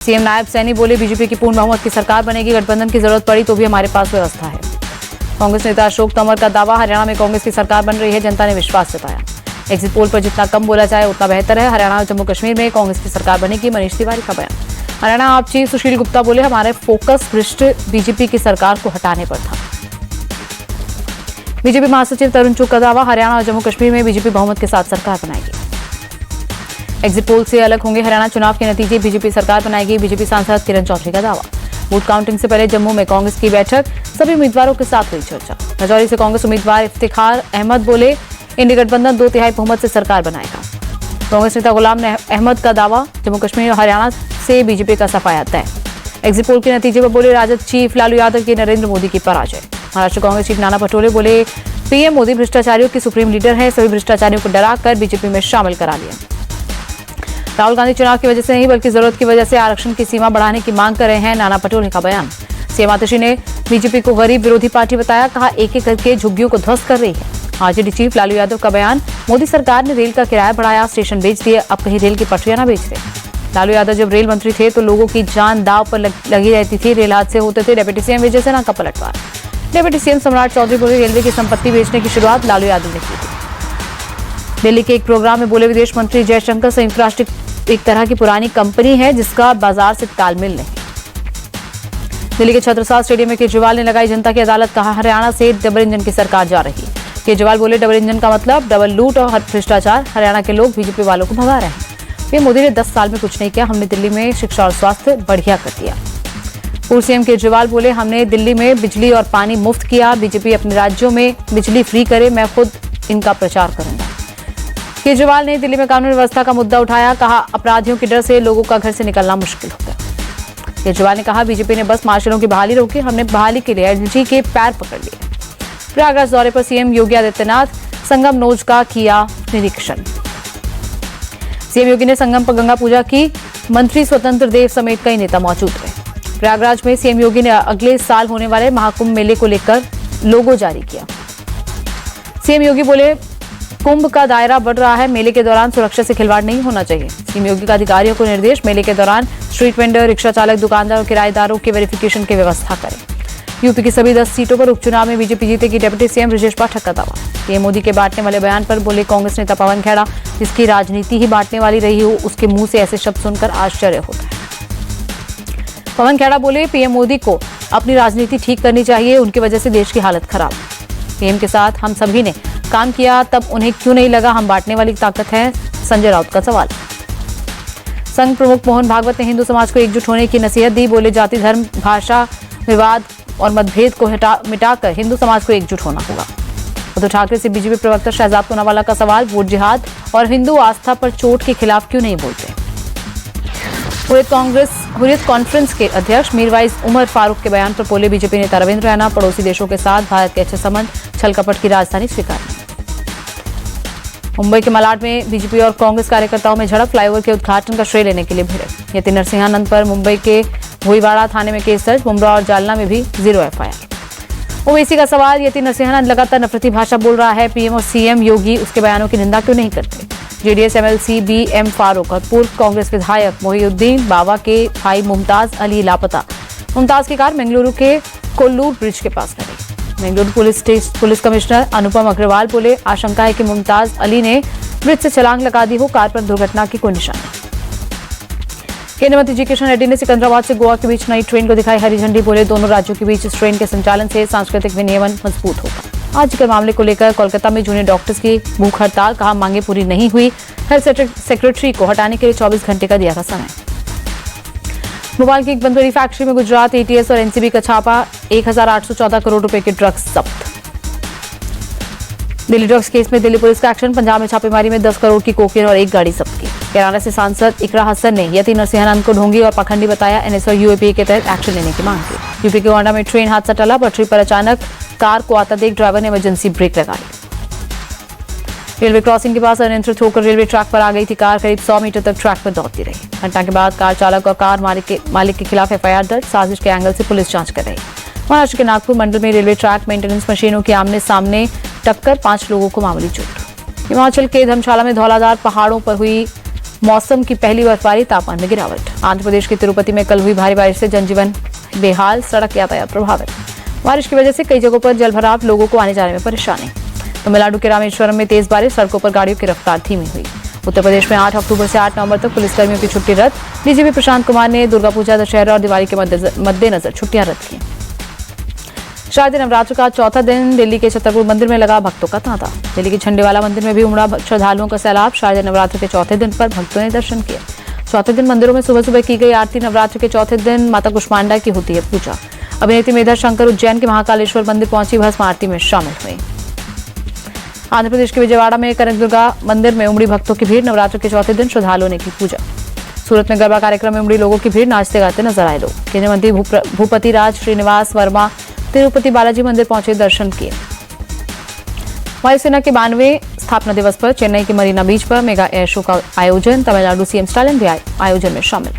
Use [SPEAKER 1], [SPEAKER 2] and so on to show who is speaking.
[SPEAKER 1] CM Nayab Saini बोले BJP की पूर्ण बहुमत की सरकार बनेगी, गठबंधन की जरूरत पड़ी तो भी हमारे पास व्यवस्था है। कांग्रेस नेता अशोक तंवर का दावा, हरियाणा में कांग्रेस की सरकार बन रही है, जनता ने विश्वास जताया। एग्जिट पोल पर जितना कम बोला जाए उतना बेहतर है, हरियाणा और जम्मू कश्मीर में कांग्रेस की सरकार बनेगी, मनीष तिवारी का बयान। हरियाणा आप चीफ सुशील गुप्ता बोले, हमारे फोकस भ्रष्ट बीजेपी की सरकार को हटाने पर था। बीजेपी महासचिव तरुण चुग का दावा, हरियाणा और जम्मू कश्मीर में बीजेपी बहुमत के साथ सरकार बनाएगी। एग्जिट पोल से अलग होंगे हरियाणा चुनाव के नतीजे, बीजेपी सरकार बनाएगी, बीजेपी सांसद किरण चौधरी का दावा। वोट काउंटिंग से पहले जम्मू में कांग्रेस की बैठक, सभी उम्मीदवारों के साथ हुई चर्चा। राजौरी से कांग्रेस उम्मीदवार इफ्तिखार अहमद बोले, इंडी गठबंधन 2/3 बहुमत से सरकार बनाएगा। कांग्रेस नेता गुलाम अहमद का दावा, जम्मू कश्मीर और हरियाणा से बीजेपी का सफाया तय। एग्जिट पोल के नतीजे पर बोले राजद चीफ लालू यादव की नरेंद्र मोदी की पराजय। महाराष्ट्र कांग्रेस चीफ नाना पटोले बोले, पीएम मोदी भ्रष्टाचारियों की सुप्रीम लीडर है, सभी भ्रष्टाचारियों को डराकर बीजेपी में शामिल करा लिया। राहुल गांधी चुनाव की वजह से नहीं बल्कि जरूरत की वजह से आरक्षण की सीमा बढ़ाने की मांग कर रहे हैं, नाना पटोले का बयान। सीएम आतिशी ने बीजेपी को गरीब विरोधी पार्टी बताया, कहा एक एक करके झुग्गियों को ध्वस्त कर रही है। आरजेडी चीफ लालू यादव का बयान, मोदी सरकार ने रेल का किराया बढ़ाया, स्टेशन बेच दिए, अब कहीं रेल की पटरियां न बेच रहे। लालू यादव जब रेल मंत्री थे तो लोगों की जान दांव पर लगी रहती थी, रेल हादसे होते थे, डिप्टी सीएम विजय सिन्हा का पलटवार। डिप्टी सीएम सम्राट चौधरी बोले, रेलवे की संपत्ति बेचने की शुरुआत लालू यादव ने की थी। दिल्ली के एक प्रोग्राम में बोले विदेश मंत्री जयशंकर, संयुक्त राष्ट्र एक तरह की पुरानी कंपनी है जिसका बाजार से तालमेल नहीं। दिल्ली के छत्रसाल स्टेडियम में केजरीवाल ने लगाई जनता की अदालत, कहा हरियाणा से डबल इंजन की सरकार जा रही। केजरीवाल बोले, डबल इंजन का मतलब डबल लूट और भ्रष्टाचार, हरियाणा के लोग बीजेपी वालों को भगा रहे हैं। पीएम मोदी ने 10 साल में कुछ नहीं किया, हमने दिल्ली में शिक्षा और स्वास्थ्य बढ़िया कर दिया। पूर्व सीएम केजरीवाल बोले, हमने दिल्ली में बिजली और पानी मुफ्त किया, बीजेपी अपने राज्यों में बिजली फ्री करे, मैं खुद इनका प्रचार करूंगा। केजरीवाल ने दिल्ली में कानून व्यवस्था का मुद्दा उठाया, कहा अपराधियों के डर से लोगों का घर से निकलना मुश्किल हो गया। केजरीवाल ने कहा, बीजेपी ने बस मार्शलों की बहाली रोकी, हमने बहाली के लिए एडीजी के पैर पकड़ लिए। प्रयागराज दौरे पर सीएम योगी आदित्यनाथ, संगम नोज का किया निरीक्षण। सीएम योगी ने संगम पर गंगा पूजा की, मंत्री स्वतंत्र देव समेत कई नेता मौजूद रहे। प्रयागराज में सीएम योगी ने अगले साल होने वाले महाकुंभ मेले को लेकर लोगो जारी किया। सीएम योगी बोले, कुंभ का दायरा बढ़ रहा है, मेले के दौरान सुरक्षा से खिलवाड़ नहीं होना चाहिए। सीएम योगी का अधिकारियों को निर्देश, मेले के दौरान स्ट्रीट वेंडर, रिक्शा चालक, दुकानदार और किराएदारों की वेरिफिकेशन की व्यवस्था करें। यूपी की सभी 10 सीटों पर उपचुनाव में बीजेपी जीतेगी, डिप्टी सीएम ब्रजेश पाठक का दावा। पीएम मोदी के बांटने वाले बयान पर बोले कांग्रेस नेता पवन खेड़ा, जिसकी राजनीति ही बांटने वाली रही हो, उसके मुंह से ऐसे शब्द सुनकर आश्चर्य होता है। पवन खेड़ा बोले, पीएम मोदी को अपनी राजनीति ठीक करनी चाहिए, उनकी वजह से देश की हालत खराब है। पीएम के साथ हम सभी ने काम किया, तब उन्हें क्यों नहीं लगा हम बांटने वाली ताकत है, संजय राउत का सवाल। संघ प्रमुख मोहन भागवत ने हिंदू समाज को एकजुट होने की नसीहत दी, बोले जाति, धर्म, भाषा, विवाद और मतभेद को मिटाकर हिंदू समाज को एकजुट होना होगा। उद्धव ठाकरे से बीजेपी प्रवक्ता शहजाद पूनावाला का सवाल, वोट जिहाद और हिंदू आस्था पर चोट के खिलाफ क्यों नहीं बोलते। हुर्रियत कॉन्फ्रेंस के अध्यक्ष मीरवाइज उमर फारूक के बयान पर बोले, बीजेपी नेता रविंद्र रैना, पड़ोसी देशों के साथ भारत के अच्छे संबंध, छल कपट की राजधानी स्वीकार। मुंबई के मलाड में बीजेपी और कांग्रेस कार्यकर्ताओं में झड़प, फ्लाईओवर के उद्घाटन का श्रेय लेने के लिए भिड़े। यति नरसिंहानंद पर मुंबई के भोईवाड़ा थाने में केस दर्ज, मुंब्रा और जालना में भी 0 एफआईआर। ओवैसी का सवाल, यति नरसिंहानंद लगातार नफरती भाषा बोल रहा है, पीएम और सीएम योगी उसके बयानों की निंदा क्यों नहीं करते। जेडीएस एमएलसी बीएम फारूक और पूर्व कांग्रेस विधायक मोहिउद्दीन बाबा के भाई मुमताज अली लापता। मुमताज की कार बेंगलुरु के कोल्लूर ब्रिज के पास खड़ी। बेंगलुरु पुलिस कमिश्नर अनुपम अग्रवाल बोले, आशंका है कि मुमताज अली ने ब्रिज से छलांग लगा दी हो, कार पर दुर्घटना की कोई निशान नहीं। केंद्रीय मंत्री जी किशन रेड्डी ने सिकंदराबाद से गोवा के बीच नई ट्रेन को दिखाई हरी झंडी, बोले दोनों राज्यों के बीच इस ट्रेन के संचालन से सांस्कृतिक विनियमन मजबूत होगा। आज के मामले को लेकर कोलकाता में जूनियर डॉक्टर्स की भूख हड़ताल, कहा मांगे पूरी नहीं हुई, हेल्थ सेक्रेटरी को हटाने के लिए 24 घंटे का दिया था समय। भोपाल की एक बंद बड़ी फैक्ट्री में गुजरात एटीएस और एनसीबी का छापा, 1814 करोड़ रुपए के ड्रग्स जब्त। दिल्ली ड्रग्स केस में दिल्ली पुलिस का एक्शन, पंजाब में छापेमारी में 10 करोड़ की कोकेन और एक गाड़ी जब्त की। कैराना से सांसद इकरा हसन ने यति नरसिंहानंद को ढोंगी और पाखंडी बताया, एनएसए और यूएपीए के तहत एक्शन लेने की मांग की। यूपी के गोंडा में ट्रेन हादसा टला, पटरी पर अचानक कार को आता देख ड्राइवर ने इमरजेंसी ब्रेक लगाई। रेलवे क्रॉसिंग के पास अनियंत्रित होकर रेलवे ट्रैक पर आ गई थी कार, करीब 100 मीटर तक ट्रैक पर दौड़ती रही। घटना के बाद कार चालक और कार मालिक के खिलाफ एफआईआर दर्ज, साजिश के एंगल से पुलिस जांच कर रही। महाराष्ट्र के नागपुर मंडल में रेलवे ट्रैक मेंटेनेंस मशीनों की आमने सामने टक्कर, 5 लोगों को मामूली चोट। हिमाचल के धर्मशाला में धौलाधार पहाड़ों पर हुई मौसम की पहली बर्फबारी, तापमान में गिरावट। आंध्र प्रदेश के तिरुपति में कल हुई भारी बारिश से जनजीवन बेहाल, सड़क यातायात प्रभावित। बारिश की वजह से कई जगहों पर जलभराव, लोगों को आने जाने में परेशानी। तमिलनाडु के रामेश्वरम में तेज बारिश, सड़कों पर गाड़ियों की रफ्तार धीमी हुई। उत्तर प्रदेश में 8 अक्टूबर से 8 नवंबर तक पुलिसकर्मियों की छुट्टी रद्द। डीजीपी प्रशांत कुमार ने दुर्गा पूजा, दशहरा और दिवाली के मद्देनजर छुट्टियां रद्द की। शारदीय नवरात्र का चौथा दिन दिल्ली के छतरपुर मंदिर में लगा भक्तों का तांता। दिल्ली के झंडेवाला मंदिर में भी उमड़ा श्रद्धालुओं का सैलाब। शारदीय नवरात्र के चौथे दिन पर भक्तों ने दर्शन किए। चौथे दिन मंदिरों में सुबह सुबह की गई आरती। नवरात्र के चौथे दिन माता कुष्मांडा की होती है पूजा। अभिनेत्री मेधा शंकर उज्जैन के महाकालेश्वर मंदिर पहुंची, भस्म आरती में शामिल हुई। आंध्र प्रदेश के विजयवाड़ा में कनकदुर्गा मंदिर में उमड़ी भक्तों की भीड़। नवरात्र के चौथे दिन श्रद्धालुओं ने की पूजा। सूरत में गरबा कार्यक्रम में उमड़ी लोगों की भीड़, नाचते गाते नजर आए लोग। केंद्रीय मंत्री भूपति राज श्रीनिवास वर्मा तिरुपति बालाजी मंदिर पहुंचे, दर्शन किए। वायुसेना के 92वें स्थापना दिवस पर चेन्नई के मरीना बीच पर मेगा एयर शो का आयोजन। तमिलनाडु सीएम स्टालिन भी आयोजन में शामिल।